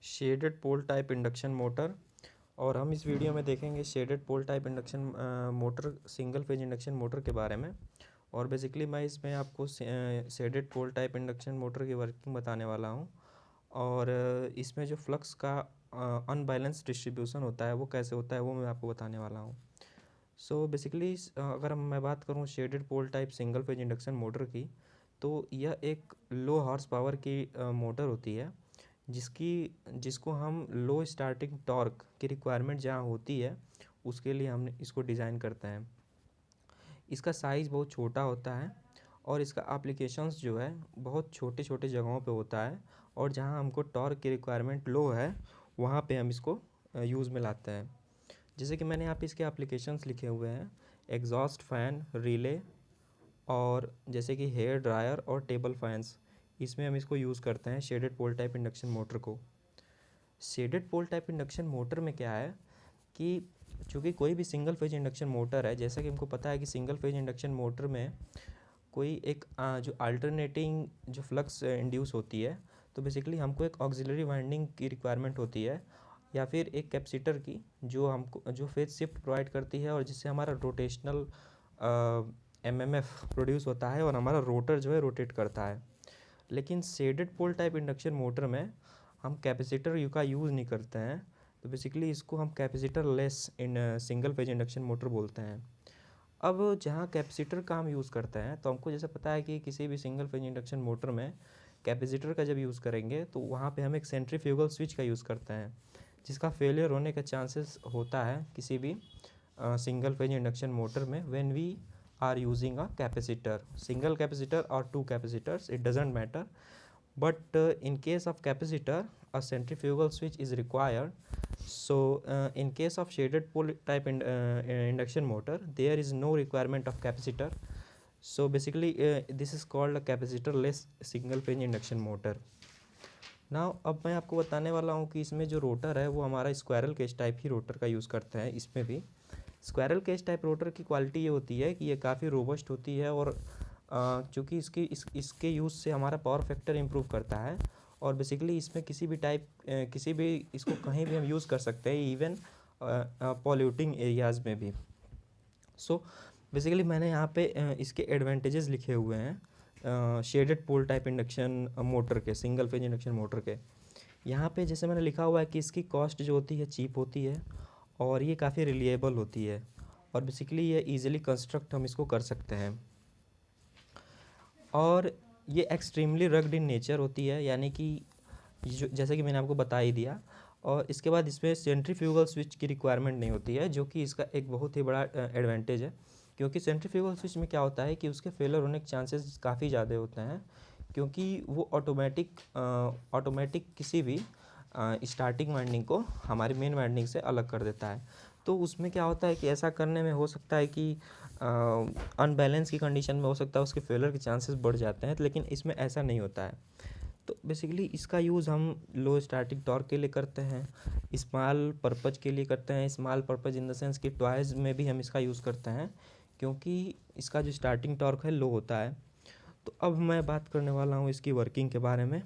Shaded pole type induction motor. और हम इस वीडियो में देखेंगे shaded pole type induction motor, single phase induction motor के बारे में। और बेसिकली मैं इसमें आपको shaded pole type induction motor की वर्किंग बताने वाला हूँ। और इसमें जो फ्लक्स का अनबैलेंस डिस्ट्रीब्यूशन होता है वो कैसे होता है वो मैं आपको बताने वाला हूँ। सो बेसिकली अगर मैं बात करूँ shaded pole type single phase induction motor की, तो यह एक लो हॉर्स पावर की मोटर होती है जिसको हम लो स्टार्टिंग टॉर्क की रिक्वायरमेंट जहाँ होती है उसके लिए हमने इसको डिज़ाइन करते हैं। इसका साइज़ बहुत छोटा होता है और इसका एप्लीकेशंस जो है बहुत छोटे छोटे जगहों पे होता है, और जहाँ हमको टॉर्क की रिक्वायरमेंट लो है वहाँ पे हम इसको यूज़ में लाते हैं। जैसे कि मैंने यहाँ पे इसके एप्लीकेशंस लिखे हुए हैं, एग्जॉस्ट फैन, रिले, और जैसे कि हेयर ड्रायर और टेबल फैंस, इसमें हम इसको यूज़ करते हैं shaded pole type induction motor को। Shaded pole type induction motor में क्या है कि चूँकि कोई भी सिंगल फेज इंडक्शन मोटर है, जैसा कि हमको पता है कि सिंगल फेज इंडक्शन मोटर में कोई एक जो अल्टरनेटिंग जो फ्लक्स इंड्यूस होती है, तो बेसिकली हमको एक ऑक्सिलरी वाइंडिंग की रिक्वायरमेंट होती है, या फिर एक कैपेसिटर की जो फेज शिफ्ट प्रोवाइड करती है और जिससे हमारा रोटेशनल एमएमएफ प्रोड्यूस होता है और हमारा रोटर जो है रोटेट करता है। लेकिन shaded pole type induction motor में हम कैपेसिटर का यूज़ नहीं करते हैं, तो बेसिकली इसको हम capacitor less in single phase induction motor बोलते हैं। अब जहाँ कैपेसिटर का हम यूज़ करते हैं, तो हमको जैसे पता है कि किसी भी सिंगल फेज इंडक्शन मोटर में कैपेसिटर का जब यूज़ करेंगे तो वहाँ पे हम एक सेंट्रीफ्यूगल स्विच का यूज़ करते हैं, जिसका फेलियर होने का चांसेस होता है किसी भी सिंगल फेज इंडक्शन मोटर में when we are using a capacitor, single capacitor और two capacitors, it doesn't matter. But in case of capacitor, a centrifugal switch is required. So in case of shaded pole type induction motor, there is no requirement of capacitor. So basically this is called a capacitor less single phase induction motor. Now अब मैं आपको बताने वाला हूँ कि इसमें जो rotor है वो हमारा स्क्वायरल केज टाइप ही रोटर का यूज़ करते हैं। इसमें भी स्क्वायरल केज टाइप रोटर की क्वालिटी ये होती है कि ये काफ़ी रोबस्ट होती है, और चूँकि इसके यूज़ से हमारा पावर फैक्टर इम्प्रूव करता है, और बेसिकली इसमें किसी भी इसको कहीं भी हम यूज़ कर सकते हैं, इवन पॉल्यूटिंग एरियाज़ में भी। सो बेसिकली मैंने यहाँ पे इसके एडवांटेजेस लिखे हुए हैं shaded pole type induction motor के, सिंगल फेज इंडक्शन मोटर के। यहाँ पे जैसे मैंने लिखा हुआ है कि इसकी कॉस्ट जो होती है चीप होती है, और ये काफ़ी रिलायबल होती है, और बेसिकली ये ईजिली कंस्ट्रक्ट हम इसको कर सकते हैं। और ये एक्सट्रीमली रग्ड इन नेचर होती है, यानी कि जैसे कि मैंने आपको बता ही दिया। और इसके बाद इसमें सेंट्रीफ्यूगल स्विच की रिक्वायरमेंट नहीं होती है, जो कि इसका एक बहुत ही बड़ा एडवांटेज है। क्योंकि सेंट्रीफ्यूगल स्विच में क्या होता है कि उसके फेलर होने के चांसेस काफ़ी ज़्यादा होते हैं, क्योंकि वो ऑटोमेटिक किसी भी स्टार्टिंग वाइंडिंग को हमारी मेन वाइंडिंग से अलग कर देता है। तो उसमें क्या होता है कि ऐसा करने में हो सकता है कि अनबैलेंस की कंडीशन में हो सकता है उसके फेलर के चांसेस बढ़ जाते हैं, लेकिन इसमें ऐसा नहीं होता है। तो बेसिकली इसका यूज़ हम लो स्टार्टिंग टॉर्क के लिए करते हैं, स्मॉल पर्पज़ के लिए करते हैं। Small purpose in the sense कि टॉयज़ में भी हम इसका यूज़ करते हैं, क्योंकि इसका जो स्टार्टिंग टॉर्क है लो होता है। तो अब मैं बात करने वाला हूँ इसकी वर्किंग के बारे में।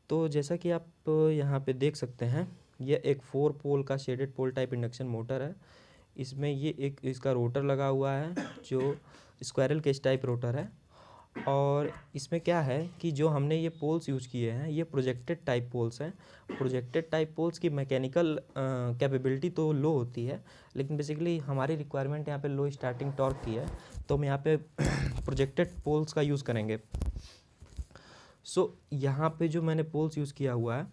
तो जैसा कि आप यहाँ पे देख सकते हैं, यह एक 4 पोल का shaded pole type induction motor है। इसमें ये एक इसका रोटर लगा हुआ है जो स्क्वायरल केज टाइप रोटर है। और इसमें क्या है कि जो हमने ये पोल्स यूज़ किए हैं ये प्रोजेक्टेड टाइप पोल्स हैं। प्रोजेक्टेड टाइप पोल्स की मैकेनिकल कैपेबिलिटी तो लो होती है, लेकिन बेसिकली हमारी रिक्वायरमेंट यहाँ पे लो स्टार्टिंग टॉर्क की है, तो हम यहाँ पे प्रोजेक्टेड पोल्स का यूज़ करेंगे। सो यहाँ पे जो मैंने पोल्स यूज़ किया हुआ है,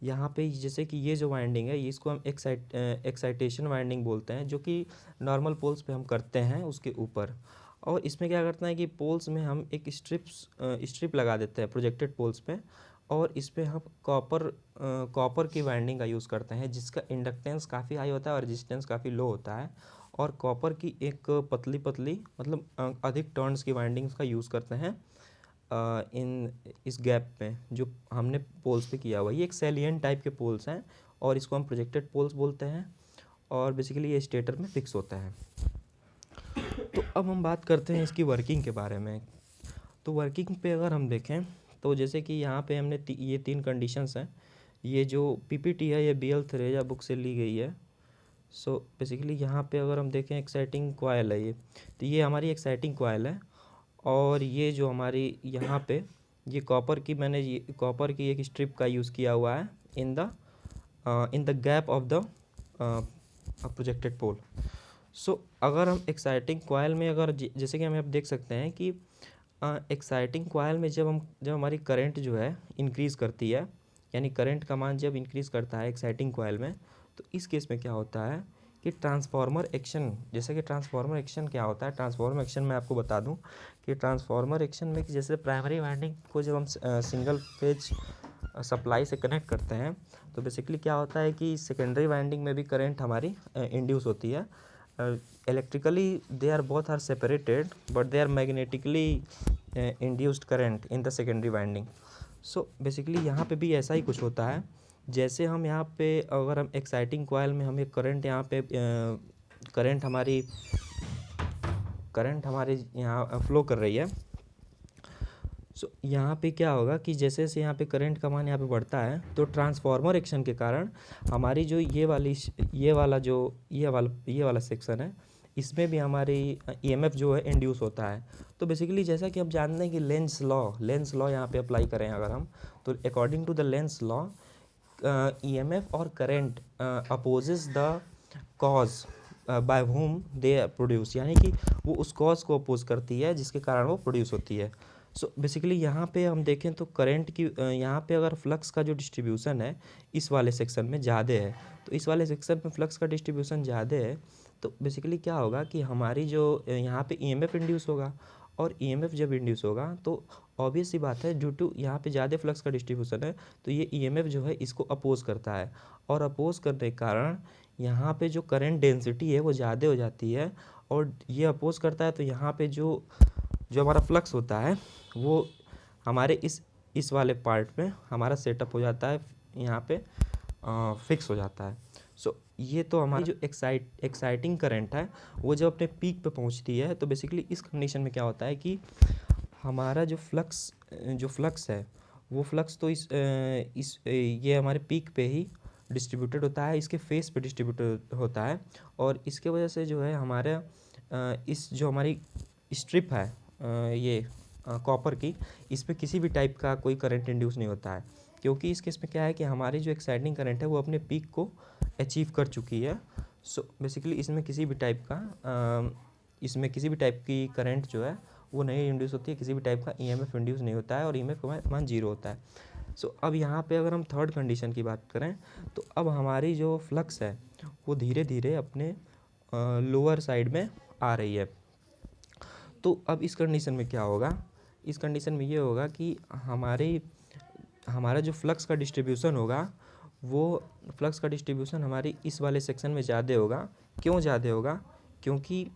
यहाँ पे जैसे कि ये जो वाइंडिंग है इसको हम एक्साइटेशन वाइंडिंग बोलते हैं, जो कि नॉर्मल पोल्स पे हम करते हैं उसके ऊपर। और इसमें क्या करते हैं कि पोल्स में हम एक स्ट्रिप लगा देते हैं प्रोजेक्टेड पोल्स पे, और इस पर हम कॉपर की वाइंडिंग का यूज़ करते हैं, जिसका इंडक्टेंस काफ़ी हाई होता है और रेजिस्टेंस काफ़ी लो होता है। और कॉपर की एक पतली पतली मतलब अधिक टर्न्स की वाइंडिंग्स का यूज़ करते हैं इन इस गैप में जो हमने पोल्स पे किया हुआ है। ये एक सैलिएंट टाइप के पोल्स हैं, और इसको हम प्रोजेक्टेड पोल्स बोलते हैं, और बेसिकली ये स्टेटर में फिक्स होता है। तो अब हम बात करते हैं इसकी वर्किंग के बारे में। तो वर्किंग पे अगर हम देखें, तो जैसे कि यहाँ पे हमने ये 3 कंडीशंस हैं ये जो पीपीटी है ये BL थरेजा बुक से ली गई है। सो बेसिकली यहाँ पे अगर हम देखें एक्साइटिंग कॉयल है ये, तो ये हमारी एक्साइटिंग कॉयल है। और ये जो हमारी यहाँ पे ये कॉपर की, मैंने ये कॉपर की एक स्ट्रिप का यूज़ किया हुआ है in the gap of the projected pole. So अगर हम एक्साइटिंग कॉयल में अगर जैसे कि हम आप देख सकते हैं कि एक्साइटिंग कॉयल में जब हमारी करंट जो है इंक्रीज़ करती है, यानी करंट का मान जब इंक्रीज़ करता है एक्साइटिंग कॉयल में, तो इस केस में क्या होता है कि ट्रांसफार्मर एक्शन, जैसे कि ट्रांसफार्मर एक्शन क्या होता है, ट्रांसफार्मर एक्शन मैं आपको बता दूं कि ट्रांसफार्मर एक्शन में कि जैसे प्राइमरी वाइंडिंग को जब हम सिंगल फेज सप्लाई से कनेक्ट करते हैं, तो बेसिकली क्या होता है कि सेकेंडरी वाइंडिंग में भी करंट हमारी इंड्यूस होती है। Electrically they are both are separated but they are magnetically induced current in the secondary winding. So basically यहाँ पे भी ऐसा ही कुछ होता है। जैसे हम यहाँ पे अगर हम एक्साइटिंग कॉयल में हमें करंट यहाँ पे करंट हमारी यहाँ फ्लो कर रही है। सो यहाँ पे क्या होगा कि जैसे जैसे यहाँ पे करंट का मान यहाँ पे बढ़ता है, तो ट्रांसफार्मर एक्शन के कारण हमारी जो ये वाला सेक्शन है, इसमें भी हमारी EMF जो है इंड्यूस होता है। तो बेसिकली जैसा कि हम जानते हैं कि लेंस लॉ यहाँ पे अप्लाई करें अगर हम, तो according to the Lenz law EMF और current opposes the cause by whom they produce, यानी कि वो उस कॉज को अपोज करती है जिसके कारण वो प्रोड्यूस होती है। सो बेसिकली यहाँ पे हम देखें तो करंट की यहाँ पे अगर फ्लक्स का जो डिस्ट्रीब्यूशन है इस वाले सेक्शन में ज़्यादा है, तो इस वाले सेक्शन में फ्लक्स का डिस्ट्रीब्यूशन ज़्यादा है, तो बेसिकली क्या होगा कि हमारी जो यहाँ पे EMF इंड्यूस होगा, और EMF जब इंड्यूस होगा तो ऑब्वियस सी बात है ड्यू टू यहाँ पे ज़्यादा फ्लक्स का डिस्ट्रीब्यूशन है, तो ये EMF जो है इसको अपोज करता है, और अपोज करने के कारण यहाँ पे जो करंट डेंसिटी है वो ज़्यादा हो जाती है, और ये अपोज करता है, तो यहाँ पे जो हमारा फ्लक्स होता है वो हमारे इस वाले पार्ट में हमारा सेटअप हो जाता है, यहाँ पे फिक्स हो जाता है। सो ये तो हमारी जो एक्साइटिंग करंट है वो जब अपने पीक पे पहुँचती है, तो बेसिकली इस कंडीशन में क्या होता है कि हमारा जो फ्लक्स है वो फ्लक्स तो ये हमारे पीक पे ही डिस्ट्रीब्यूटेड होता है, इसके फेस पे डिस्ट्रीब्यूटेड होता है, और इसके वजह से जो है हमारे इस जो हमारी स्ट्रिप है ये कॉपर की, इस पे किसी भी टाइप का कोई करंट इंड्यूस नहीं होता है, क्योंकि इस केस में क्या है कि हमारी जो एक्साइटिंग करंट है वो अपने पीक को अचीव कर चुकी है। सो बेसिकली इसमें किसी भी टाइप की करंट जो है वो नहीं इंड्यूस होती है, किसी भी टाइप का EMF इंड्यूस नहीं होता है, और EMF का मान 0 होता है। सो अब यहाँ पे अगर हम थर्ड कंडीशन की बात करें, तो अब हमारी जो फ्लक्स है वो धीरे धीरे अपने लोअर साइड में आ रही है। तो अब इस कंडीशन में क्या होगा, इस कंडीशन में ये होगा कि हमारा जो फ्लक्स का डिस्ट्रीब्यूशन होगा, वो फ्लक्स का डिस्ट्रीब्यूशन हमारी इस वाले सेक्शन में ज़्यादा होगा। क्यों ज़्यादा होगा? क्योंकि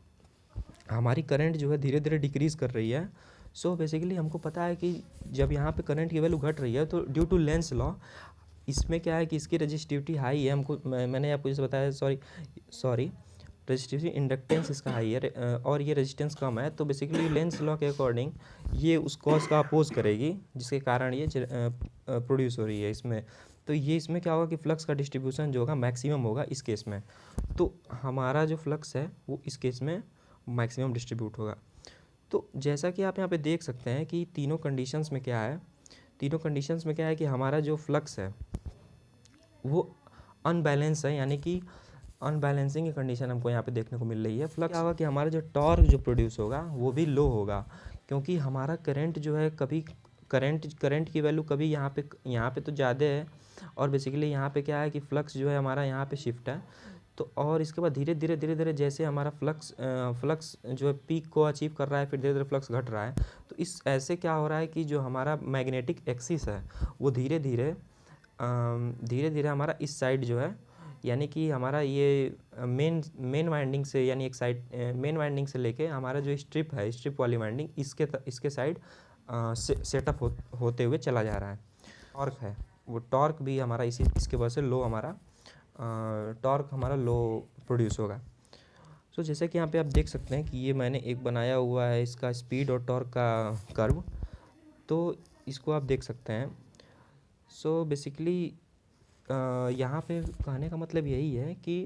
हमारी करंट जो है धीरे धीरे डिक्रीज़ कर रही है। सो बेसिकली हमको पता है कि जब यहाँ पे करंट की वैल्यू घट रही है, तो ड्यू टू लेंस लॉ इसमें क्या है कि इसकी रजिस्टिविटी हाई है, मैंने आपको जैसे बताया, सॉरी रजिस्टिविटी इंडक्टेंस इसका हाई है, और ये रेजिस्टेंस कम है, तो बेसिकली लेंस लॉ के अकॉर्डिंग ये उस कॉज का अपोज करेगी जिसके कारण ये प्रोड्यूस हो रही है इसमें। तो ये इसमें क्या होगा कि फ्लक्स का डिस्ट्रीब्यूशन जो होगा मैक्सिमम होगा इस केस में, तो हमारा जो फ्लक्स है वो इस केस में मैक्सिमम डिस्ट्रीब्यूट होगा। तो जैसा कि आप यहाँ पे देख सकते हैं कि तीनों कंडीशंस में क्या है कि हमारा जो फ्लक्स है वो अनबैलेंस है, यानी कि अनबैलेंसिंग की कंडीशन हमको यहाँ पे देखने को मिल रही है। फ्लक्स होगा कि हमारा जो टॉर्क जो प्रोड्यूस होगा वो भी लो होगा, क्योंकि हमारा करंट जो है कभी करंट की वैल्यू कभी यहाँ पे तो ज़्यादा है, और बेसिकली यहाँ पे क्या है कि फ्लक्स जो है हमारा यहाँ पे शिफ्ट है, तो और इसके बाद धीरे धीरे जैसे हमारा फ्लक्स जो है पीक को अचीव कर रहा है, फिर धीरे धीरे फ्लक्स घट रहा है, तो इस ऐसे क्या हो रहा है कि जो हमारा मैग्नेटिक एक्सिस है वो धीरे धीरे हमारा इस साइड जो है, यानी कि हमारा ये मेन वाइंडिंग से, यानी मेन वाइंडिंग से लेके हमारा जो स्ट्रिप वाली वाइंडिंग इसके साइड सेटअप होते हुए चला जा रहा है। टॉर्क है वो टॉर्क भी हमारा इसके वजह से टॉर्क हमारा लो प्रोड्यूस होगा। सो जैसे कि यहाँ पे आप देख सकते हैं कि ये मैंने एक बनाया हुआ है इसका स्पीड और टॉर्क का कर्व, तो इसको आप देख सकते हैं। सो बेसिकली यहाँ पे कहने का मतलब यही है कि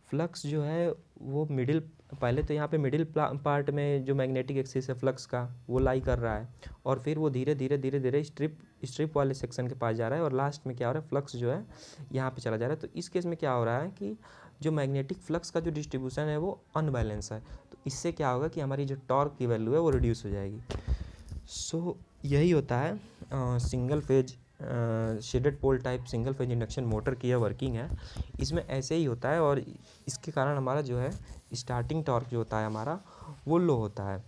फ्लक्स जो है वो मिडिल, पहले तो यहाँ पे मिडिल पार्ट में जो मैग्नेटिक एक्सिस है फ्लक्स का वो लाई कर रहा है, और फिर वो धीरे धीरे धीरे धीरे स्ट्रिप वाले सेक्शन के पास जा रहा है, और लास्ट में क्या हो रहा है, फ्लक्स जो है यहाँ पे चला जा रहा है। तो इस केस में क्या हो रहा है कि जो मैग्नेटिक फ्लक्स का जो डिस्ट्रीब्यूशन है वो अनबैलेंस है, तो इससे क्या होगा कि हमारी जो टॉर्क की वैल्यू है वो रिड्यूस हो जाएगी। सो यही होता है single phase shaded pole type single phase induction motor की यह वर्किंग है। इसमें ऐसे ही होता है, और इसके कारण हमारा जो है स्टार्टिंग टॉर्क जो होता है हमारा वो लो होता है।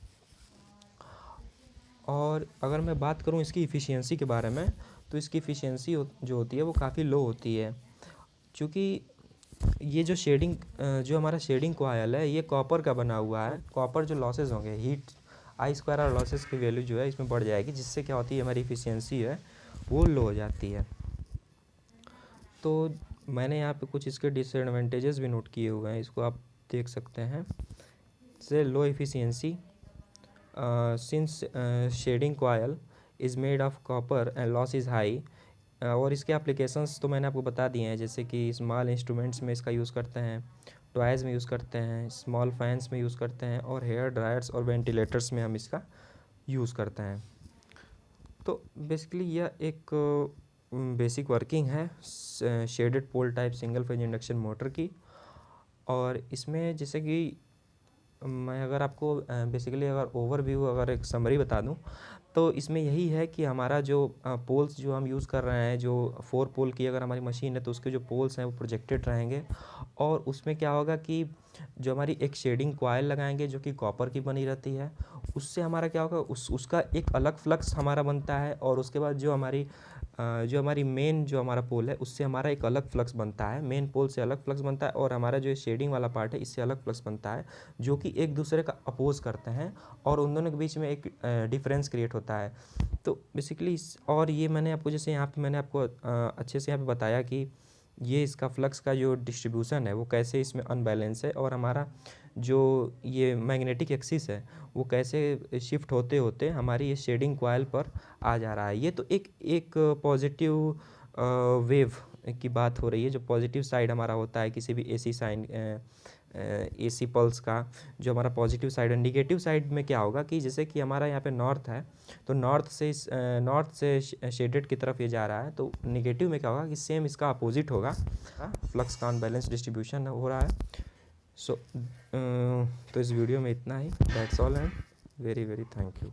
और अगर मैं बात करूं इसकी इफ़िशियंसी के बारे में, तो इसकी इफ़िशियंसी जो होती है वो काफ़ी लो होती है, क्योंकि ये जो शेडिंग जो हमारा शेडिंग कॉइल है ये कॉपर का बना हुआ है। कॉपर जो लॉसेज होंगे हीट आई स्क्वायर और लॉसेस की वैल्यू जो है इसमें बढ़ जाएगी, जिससे क्या होती है हमारी इफ़िशियंसी है वो लो हो जाती है। तो मैंने यहाँ पे कुछ इसके डिसएडवांटेजेस भी नोट किए हुए हैं, इसको आप देख सकते हैं। से low efficiency since shading coil is made of copper and loss is high. और इसके एप्लीकेशंस तो मैंने आपको बता दिए हैं, जैसे कि स्मॉल इंस्ट्रूमेंट्स में इसका यूज़ करते हैं, टॉयज़ में यूज़ करते हैं, स्मॉल फैंस में यूज़ करते हैं, और हेयर ड्रायर्स और वेंटिलेटर्स में हम इसका यूज़ करते हैं। तो बेसिकली यह एक बेसिक वर्किंग है shaded pole type single phase induction motor की। और इसमें जैसे कि मैं अगर आपको बेसिकली अगर ओवरव्यू अगर एक समरी बता दूं, तो इसमें यही है कि हमारा जो पोल्स जो हम यूज़ कर रहे हैं, जो 4 पोल की अगर हमारी मशीन है तो उसके जो पोल्स हैं वो प्रोजेक्टेड रहेंगे, और उसमें क्या होगा कि जो हमारी एक शेडिंग कॉइल लगाएंगे जो कि कॉपर की बनी रहती है, उससे हमारा क्या होगा उसका एक अलग फ्लक्स हमारा बनता है, और उसके बाद जो हमारी मेन जो हमारा पोल है उससे हमारा एक अलग फ्लक्स बनता है, मेन पोल से अलग फ्लक्स बनता है, और हमारा जो शेडिंग वाला पार्ट है इससे अलग फ्लक्स बनता है, जो कि एक दूसरे का अपोज करते हैं, और उन दोनों के बीच में एक डिफरेंस क्रिएट होता है। तो बेसिकली और ये मैंने आपको जैसे यहाँ पे मैंने आपको अच्छे से यहाँ पे बताया कि ये इसका फ्लक्स का जो डिस्ट्रीब्यूशन है वो कैसे इसमें अनबैलेंस है, और हमारा जो ये मैग्नेटिक एक्सिस है वो कैसे शिफ्ट होते होते हमारी ये शेडिंग कॉइल पर आ जा रहा है। ये तो एक पॉजिटिव वेव की बात हो रही है, जो पॉजिटिव साइड हमारा होता है किसी भी एसी साइन एसी पल्स का, जो हमारा पॉजिटिव साइड है। निगेटिव साइड में क्या होगा कि जैसे कि हमारा यहाँ पे नॉर्थ है, तो नॉर्थ से शेडेड की तरफ ये जा रहा है, तो निगेटिव में क्या होगा कि सेम इसका अपोजिट होगा, फ्लक्स का अनबैलेंस डिस्ट्रीब्यूशन हो रहा है। सो तो इस वीडियो में इतना ही, that's all and very very thank you.